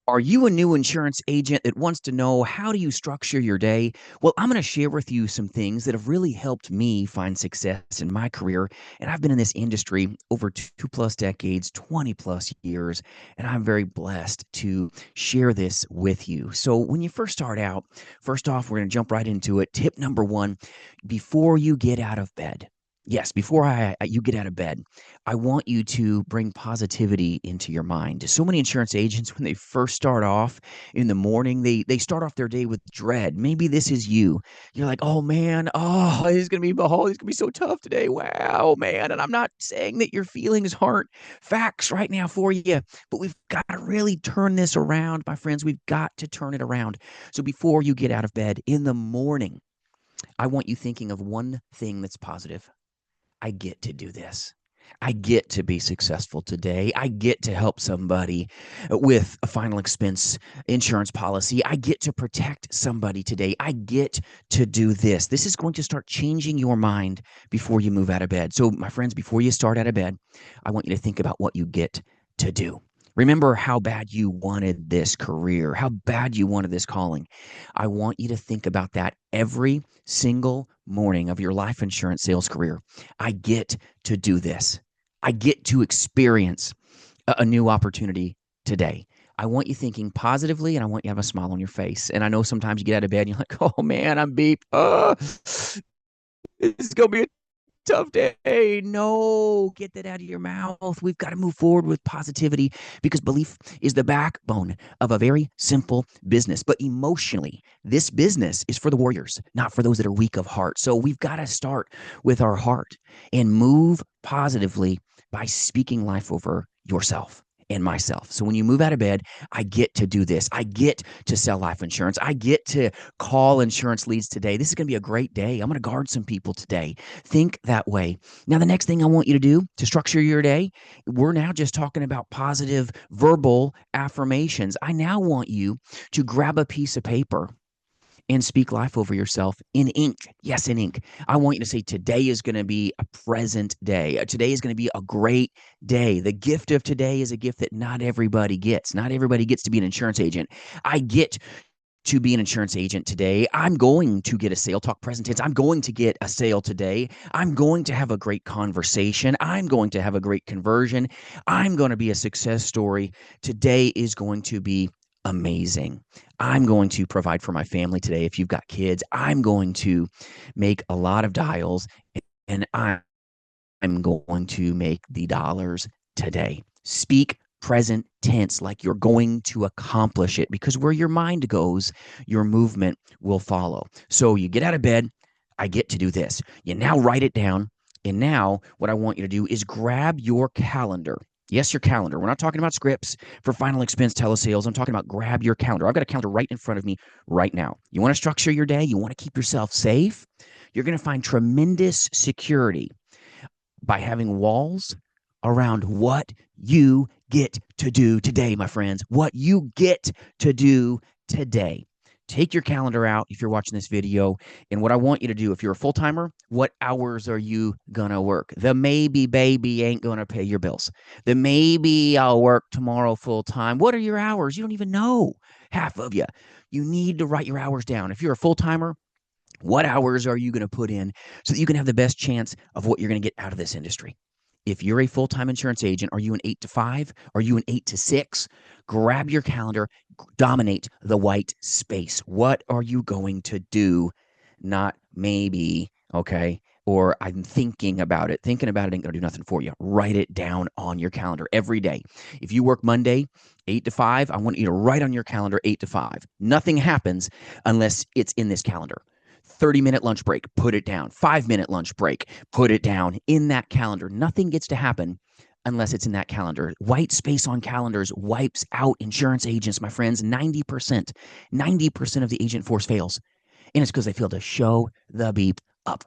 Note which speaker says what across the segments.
Speaker 1: Are you a new insurance agent that wants to know how do you structure your day? Well, I'm going to share with you some things that have really helped me find success in my career. And I've been in this industry over two plus decades, 20 plus years, and I'm very blessed to share this with you. So, when you first start out, first off, we're going to jump right into it. Tip number one: before you get out of bed, yes, before you get out of bed, I want you to bring positivity into your mind. So many insurance agents, when they first start off in the morning, they start off their day with dread. Maybe this is you. You're like, oh man, it's gonna be so tough today. Wow, man. And I'm not saying that your feelings aren't facts right now for you, but we've got to really turn this around, my friends. We've got to turn it around. So before you get out of bed in the morning, I want you thinking of one thing that's positive. I get to do this. I get to be successful today. I get to help somebody with a final expense insurance policy. I get to protect somebody today. I get to do this. This is going to start changing your mind before you move out of bed. So, my friends, before you start out of bed, I want you to think about what you get to do. Remember how bad you wanted this career, how bad you wanted this calling. I want you to think about that every single morning of your life insurance sales career. I get to do this. I get to experience a new opportunity today. I want you thinking positively, and I want you to have a smile on your face. And I know sometimes you get out of bed and you're like, oh man, I'm beat. It's going to be a tough day. No, get that out of your mouth. We've got to move forward with positivity because belief is the backbone of a very simple business. But emotionally, this business is for the warriors, not for those that are weak of heart. So we've got to start with our heart and move positively by speaking life over yourself and myself. So when you move out of bed, I get to do this. I get to sell life insurance. I get to call insurance leads today. This is going to be a great day. I'm going to guard some people today. Think that way. Now, the next thing I want you to do to structure your day, we're now just talking about positive verbal affirmations. I now want you to grab a piece of paper and speak life over yourself in ink. Yes, in ink. I want you to say, today is going to be a present day. Today is going to be a great day. The gift of today is a gift that not everybody gets. Not everybody gets to be an insurance agent. I get to be an insurance agent today. I'm going to get a sale. Talk present tense. I'm going to get a sale today. I'm going to have a great conversation. I'm going to have a great conversion. I'm going to be a success story. Today is going to be amazing. I'm going to provide for my family today. If you've got kids, I'm going to make a lot of dials and I'm going to make the dollars today. Speak present tense like you're going to accomplish it, because where your mind goes, your movement will follow. So you get out of bed, I get to do this. You now write it down. And now what I want you to do is grab your calendar. Yes, your calendar. We're not talking about scripts for final expense telesales. I'm talking about grab your calendar. I've got a calendar right in front of me right now. You want to structure your day? You want to keep yourself safe? You're going to find tremendous security by having walls around what you get to do today, my friends. What you get to do today. Take your calendar out if you're watching this video. And what I want you to do, if you're a full timer, what hours are you going to work? The maybe baby ain't going to pay your bills. The maybe I'll work tomorrow full time. What are your hours? You don't even know. Half of you. You need to write your hours down. If you're a full timer, what hours are you going to put in so that you can have the best chance of what you're going to get out of this industry? If you're a full-time insurance agent, are you an 8 to 5? Are you an 8 to 6? Grab your calendar, dominate the white space. What are you going to do? Not maybe, okay? Or I'm thinking about it. Thinking about it ain't going to do nothing for you. Write it down on your calendar every day. If you work Monday, 8 to 5, I want you to write on your calendar 8 to 5. Nothing happens unless it's in this calendar. 30-minute lunch break, put it down. 5-minute lunch break, put it down in that calendar. Nothing gets to happen unless it's in that calendar. White space on calendars wipes out insurance agents, my friends. 90% of the agent force fails. And it's because they fail to show the beep up.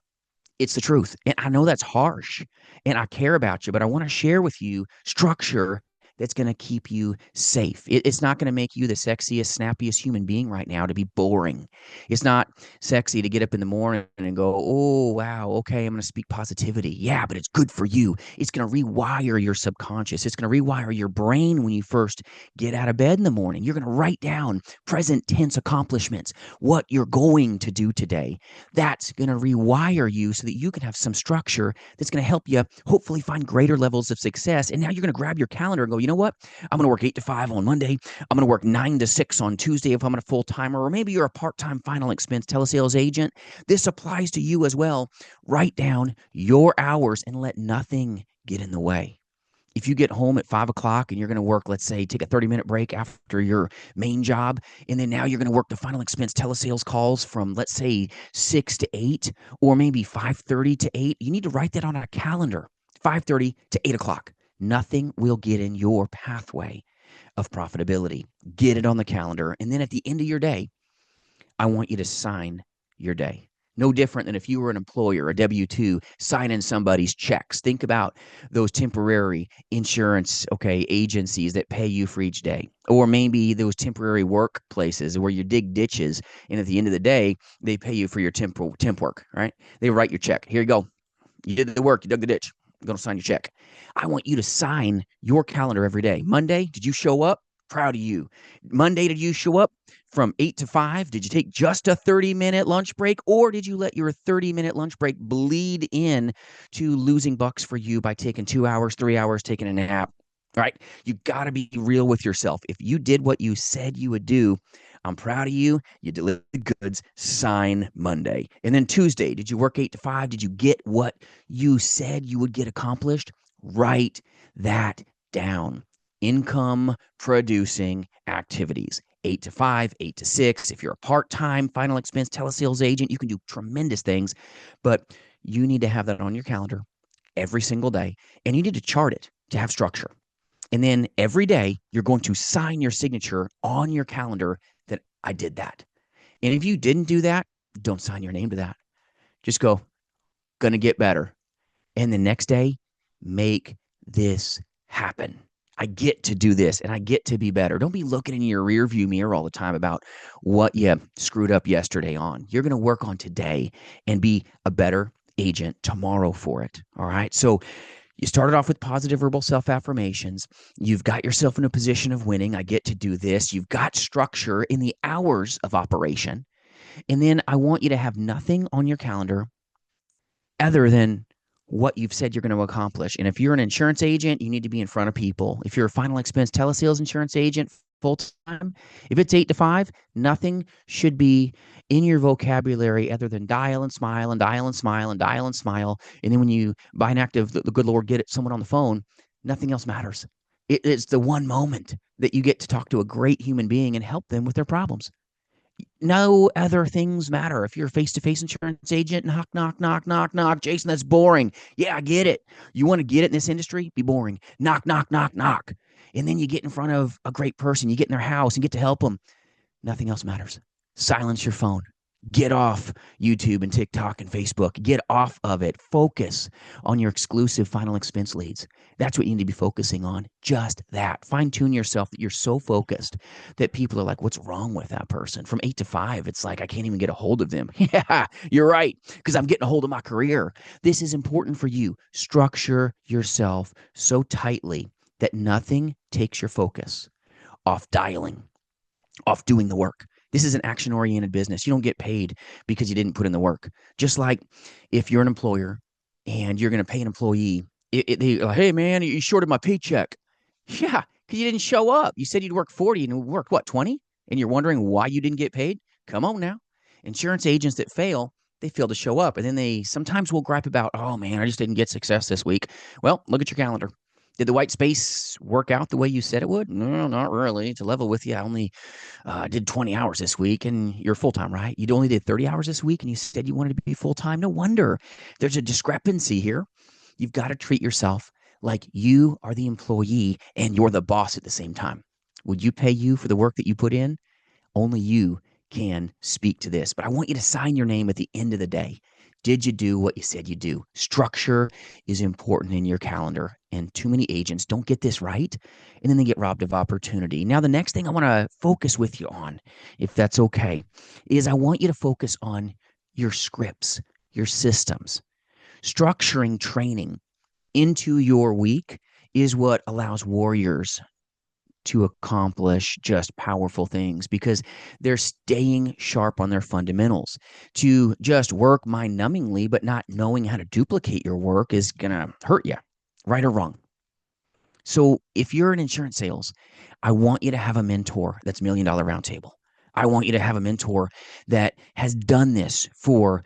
Speaker 1: It's the truth. And I know that's harsh and I care about you, but I want to share with you structure that's going to keep you safe. It's not going to make you the sexiest, snappiest human being right now to be boring. It's not sexy to get up in the morning and go, oh, wow, okay, I'm going to speak positivity. Yeah, but it's good for you. It's going to rewire your subconscious. It's going to rewire your brain when you first get out of bed in the morning. You're going to write down present tense accomplishments, what you're going to do today. That's going to rewire you so that you can have some structure that's going to help you hopefully find greater levels of success. And now you're going to grab your calendar and go, you know what? I'm going to work 8 to 5 on Monday. I'm going to work 9 to 6 on Tuesday if I'm a full timer, or maybe you're a part-time final expense telesales agent. This applies to you as well. Write down your hours and let nothing get in the way. If you get home at 5 o'clock and you're going to work, let's say, take a 30-minute break after your main job, and then now you're going to work the final expense telesales calls from, let's say, 6 to 8, or maybe 5:30 to 8, you need to write that on a calendar, 5:30 to 8 o'clock. Nothing will get in your pathway of profitability. Get it on the calendar. And then at the end of your day, I want you to sign your day. No different than if you were an employer, a W-2, signing somebody's checks. Think about those temporary insurance, agencies that pay you for each day. Or maybe those temporary workplaces where you dig ditches, and at the end of the day, they pay you for your temp work, right? They write your check. Here you go. You did the work. You dug the ditch. I'm going to sign your check. I want you to sign your calendar every day. Monday, did you show up? Proud of you. Monday, did you show up from 8 to 5? Did you take just a 30-minute lunch break, or did you let your 30-minute lunch break bleed in to losing bucks for you by taking 2 hours, 3 hours, taking a nap? All right. You got to be real with yourself. If you did what you said you would do, I'm proud of you. You delivered the goods. Sign Monday. And then Tuesday, did you work 8 to 5? Did you get what you said you would get accomplished? Write that down. Income producing activities. 8 to 5, 8 to 6. If you're a part-time final expense telesales agent, you can do tremendous things, but you need to have that on your calendar every single day, and you need to chart it to have structure. And then every day, you're going to sign your signature on your calendar that I did that. And if you didn't do that, don't sign your name to that. Just go, gonna get better. And the next day, make this happen. I get to do this and I get to be better. Don't be looking in your rear view mirror all the time about what you screwed up yesterday on. You're going to work on today and be a better agent tomorrow for it. All right. So you started off with positive verbal self-affirmations. You've got yourself in a position of winning. I get to do this. You've got structure in the hours of operation. And then I want you to have nothing on your calendar other than what you've said you're going to accomplish. And if you're an insurance agent, you need to be in front of people. If you're a final expense telesales insurance agent full time, if it's 8 to 5, nothing should be in your vocabulary other than dial and smile and dial and smile and dial and smile. And then when you, by an act of the good Lord, get someone on the phone, nothing else matters. It's the one moment that you get to talk to a great human being and help them with their problems. No other things matter. If you're a face-to-face insurance agent, knock, knock, knock, knock, knock. Jason, that's boring. Yeah, I get it. You want to get it in this industry? Be boring. Knock, knock, knock, knock. And then you get in front of a great person. You get in their house and get to help them. Nothing else matters. Silence your phone. Get off YouTube and TikTok and Facebook. Get off of it. Focus on your exclusive final expense leads. That's what you need to be focusing on. Just that. Fine tune yourself that you're so focused that people are like, what's wrong with that person? From 8 to 5, it's like, I can't even get a hold of them. Yeah, you're right, because I'm getting a hold of my career. This is important for you. Structure yourself so tightly that nothing takes your focus off dialing, off doing the work. This is an action-oriented business. You don't get paid because you didn't put in the work. Just like if you're an employer and you're going to pay an employee, they're like, hey, man, you shorted my paycheck. Yeah, because you didn't show up. You said you'd work 40 and you worked, what, 20? And you're wondering why you didn't get paid? Come on now. Insurance agents that fail, they fail to show up. And then they sometimes will gripe about, oh, man, I just didn't get success this week. Well, look at your calendar. Did the white space work out the way you said it would? No, not really. To level with you, I only did 20 hours this week, and you're full-time, right? You only did 30 hours this week, and you said you wanted to be full-time. No wonder. There's a discrepancy here. You've got to treat yourself like you are the employee and you're the boss at the same time. Would you pay you for the work that you put in? Only you can speak to this. But I want you to sign your name at the end of the day. Did you do what you said you do? Structure is important in your calendar and too many agents don't get this right, and then they get robbed of opportunity. Now, the next thing I want to focus with you on, if that's okay, is I want you to focus on your scripts, your systems. Structuring training into your week is what allows warriors to accomplish just powerful things because they're staying sharp on their fundamentals. To just work mind numbingly, but not knowing how to duplicate your work is going to hurt you, right or wrong. So if you're in insurance sales, I want you to have a mentor that's $1 million roundtable. I want you to have a mentor that has done this for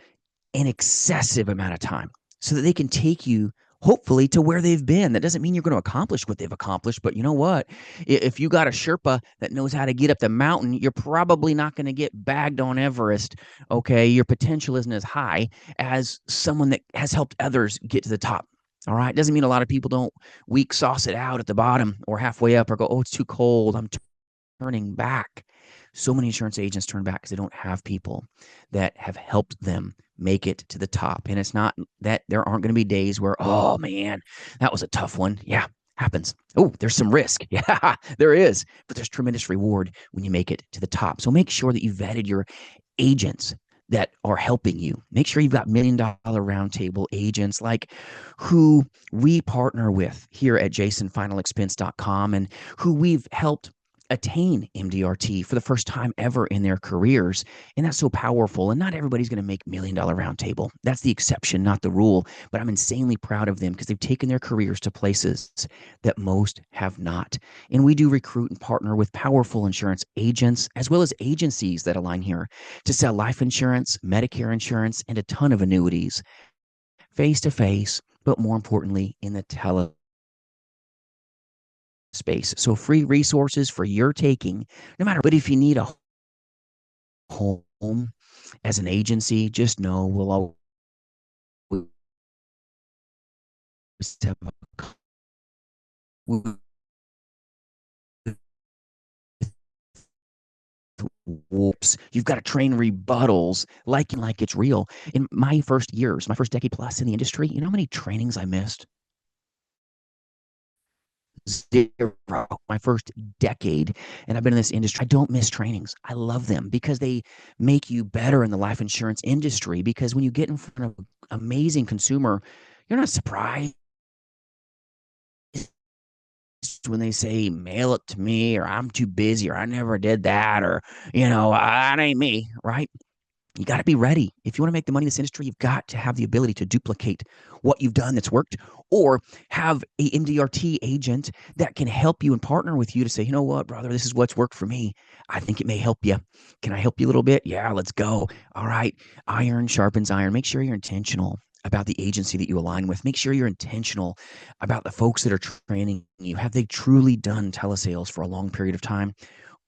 Speaker 1: an excessive amount of time so that they can take you hopefully to where they've been. That doesn't mean you're going to accomplish what they've accomplished, but you know what? If you got a Sherpa that knows how to get up the mountain, you're probably not going to get bagged on Everest. Okay. Your potential isn't as high as someone that has helped others get to the top. All right. Doesn't mean a lot of people don't weak sauce it out at the bottom or halfway up or go, oh, it's too cold, I'm turning back. So many insurance agents turn back because they don't have people that have helped them make it to the top. And it's not that there aren't going to be days where, oh man, that was a tough one. Yeah, happens. Oh, there's some risk. Yeah, there is. But there's tremendous reward when you make it to the top. So make sure that you vetted your agents that are helping you. Make sure you've got $1 million roundtable agents like who we partner with here at jasonfinalexpense.com and who we've helped attain MDRT for the first time ever in their careers. And that's so powerful. And not everybody's going to make $1 million roundtable. That's the exception, not the rule. But I'm insanely proud of them because they've taken their careers to places that most have not. And we do recruit and partner with powerful insurance agents as well as agencies that align here to sell life insurance, Medicare insurance, and a ton of annuities face to face, but more importantly, in the space. So free resources for your taking, no matter. But if you need a home as an agency, just know we'll always have whoops. You've got to train rebuttals like it's real. In my first years, my first decade plus in the industry, you know how many trainings I missed? Zero. My first decade, and I've been in this industry. I don't miss trainings. I love them because they make you better in the life insurance industry. Because when you get in front of an amazing consumer, you're not surprised when they say mail it to me or I'm too busy or I never did that or that ain't me, right? You got to be ready. If you want to make the money in this industry, you've got to have the ability to duplicate what you've done that's worked or have a MDRT agent that can help you and partner with you to say, you know what, brother, this is what's worked for me. I think it may help you. Can I help you a little bit? Yeah, let's go. All right. Iron sharpens iron. Make sure you're intentional about the agency that you align with. Make sure you're intentional about the folks that are training you. Have they truly done telesales for a long period of time?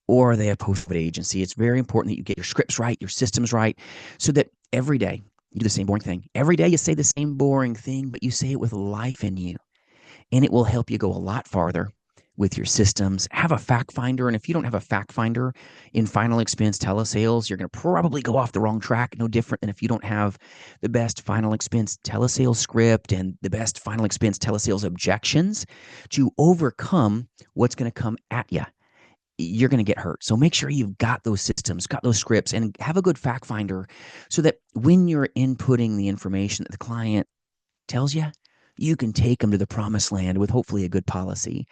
Speaker 1: Or are they a post-COVID agency? It's very important that you get your scripts right, your systems right, so that every day you do the same boring thing. Every day you say the same boring thing, but you say it with life in you. And it will help you go a lot farther with your systems. Have a fact finder. And if you don't have a fact finder in final expense telesales, you're going to probably go off the wrong track. No different than if you don't have the best final expense telesales script and the best final expense telesales objections to overcome what's going to come at you. You're going to get hurt. So make sure you've got those systems, got those scripts, and have a good fact finder so that when you're inputting the information that the client tells you, you can take them to the promised land with hopefully a good policy.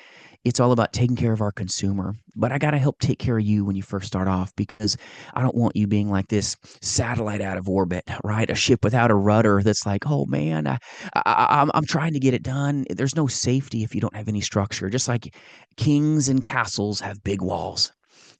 Speaker 1: It's all about taking care of our consumer, but I got to help take care of you when you first start off because I don't want you being like this satellite out of orbit, right? A ship without a rudder that's like, oh man, I'm trying to get it done. There's no safety if you don't have any structure. Just like kings and castles have big walls.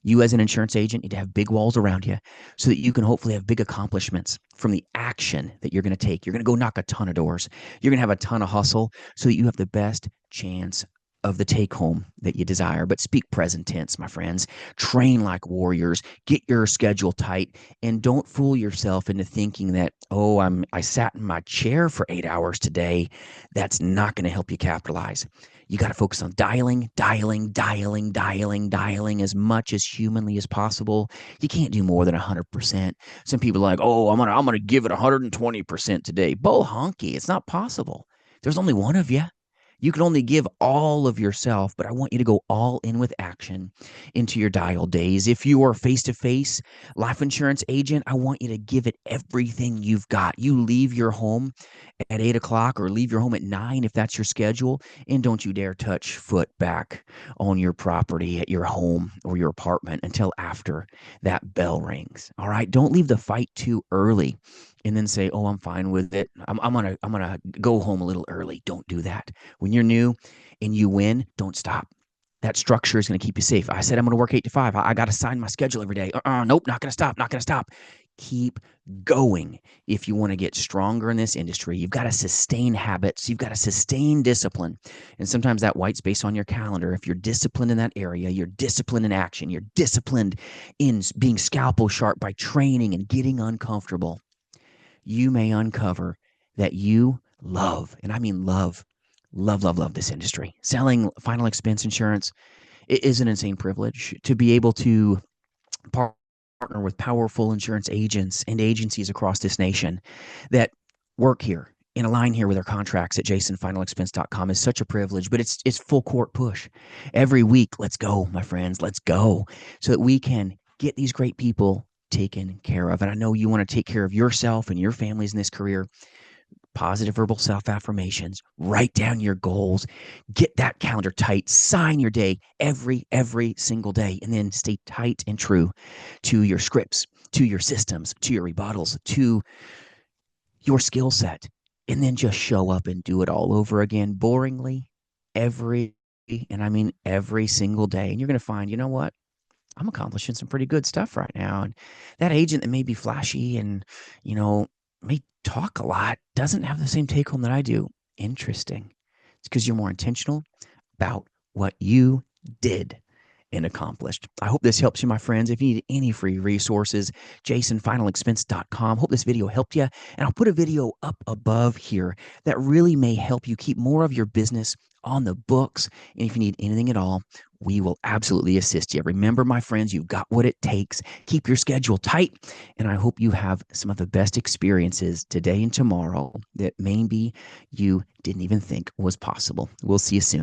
Speaker 1: You as an insurance agent need to have big walls around you so that you can hopefully have big accomplishments from the action that you're going to take. You're going to go knock a ton of doors. You're going to have a ton of hustle so that you have the best chance of the take home that you desire. But speak present tense, my friends. Train like warriors. Get your schedule tight and don't fool yourself into thinking that, oh, I sat in my chair for 8 hours today. That's not going to help you capitalize. You got to focus on dialing as much as humanly as possible. You can't do more than 100%. Some people are like, oh, I'm gonna give it 120% today. Bull honky. It's not possible. There's only one of you. You can only give all of yourself, but I want you to go all in with action into your dial days. If you are face to face life insurance agent, I want you to give it everything you've got. You leave your home at 8 o'clock or leave your home at 9 if that's your schedule. And don't you dare touch foot back on your property at your home or your apartment until after that bell rings. All right. Don't leave the fight too early and then say, oh, I'm fine with it. I'm gonna go home a little early. Don't do that. When you're new and you win, don't stop. That structure is going to keep you safe. I said I'm going to work 8 to 5. I got to sign my schedule every day. Nope, not going to stop. Not going to stop. Keep going. If you want to get stronger in this industry, you've got to sustain habits. You've got to sustain discipline. And sometimes that white space on your calendar, if you're disciplined in that area, you're disciplined in action, you're disciplined in being scalpel sharp by training and getting uncomfortable, you may uncover that you love, and I mean love this industry. Selling final expense insurance is an insane privilege. To be able to partner with powerful insurance agents and agencies across this nation that work here and align here with our contracts at jasonfinalexpense.com is such a privilege, but it's full court push. Every week, let's go, my friends, let's go, so that we can get these great people taken care of. And I know you want to take care of yourself and your families in this career. Positive verbal self-affirmations, write down your goals, get that calendar tight, sign your day every single day, and then stay tight and true to your scripts, to your systems, to your rebuttals, to your skill set, and then just show up and do it all over again boringly every, and I mean every single day. And you're going to find, you know what? I'm accomplishing some pretty good stuff right now. And that agent that may be flashy and, may talk a lot doesn't have the same take home that I do. Interesting. It's because you're more intentional about what you did and accomplished. I hope this helps you, my friends. If you need any free resources, jasonfinalexpense.com. Hope this video helped you. And I'll put a video up above here that really may help you keep more of your business on the books. And if you need anything at all, we will absolutely assist you. Remember, my friends, you've got what it takes. Keep your schedule tight. And I hope you have some of the best experiences today and tomorrow that maybe you didn't even think was possible. We'll see you soon.